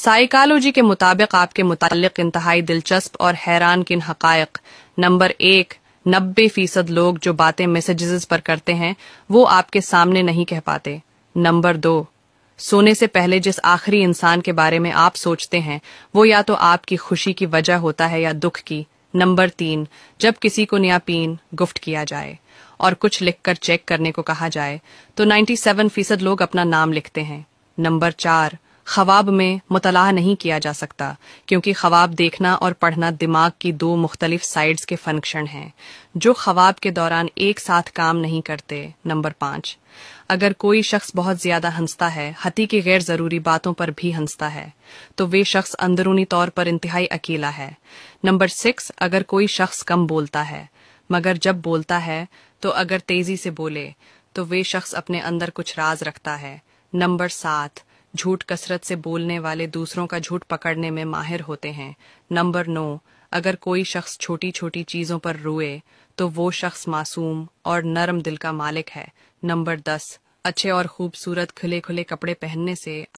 Psychology کے مطابق آپ کے متعلق انتہائی دلچسپ اور حیران کن حقائق۔ نمبر 1، 90% لوگ جو باتیں میسیجز پر کرتے ہیں وہ آپ کے سامنے نہیں کہہ پاتے۔ نمبر 2، سونے سے پہلے جس آخری انسان کے بارے میں آپ سوچتے ہیں وہ یا تو آپ کی خوشی کی وجہ ہوتا ہے یا دکھ کی۔ نمبر 3، جب کسی کو نیا پین گفٹ کیا جائے اور کچھ لکھ کر چیک کرنے کو کہا جائے تو 97% لوگ اپنا نام لکھتے ہیں۔ نمبر 4، خواب میں مطالعہ نہیں کیا جا سکتا کیونکہ خواب دیکھنا اور پڑھنا دماغ کی 2 مختلف سائیڈز کے فنکشن ہیں جو خواب کے دوران ایک ساتھ کام نہیں کرتے۔ نمبر 5، اگر کوئی شخص بہت زیادہ ہنستا ہے، حتیٰ کہ غیر ضروری باتوں پر بھی ہنستا ہے، تو وہ شخص اندرونی طور پر انتہائی اکیلا ہے۔ نمبر 6، اگر کوئی شخص کم بولتا ہے مگر جب بولتا ہے تو اگر تیزی سے بولے تو وہ شخص اپنے اندر کچھ راز رکھتا ہے۔ نمبر 7، جھوٹ کثرت سے بولنے والے دوسروں کا جھوٹ پکڑنے میں ماہر ہوتے ہیں۔ نمبر 9، اگر کوئی شخص چھوٹی چھوٹی چیزوں پر روئے تو وہ شخص معصوم اور نرم دل کا مالک ہے۔ نمبر 10، اچھے اور خوبصورت کھلے کھلے کپڑے پہننے سے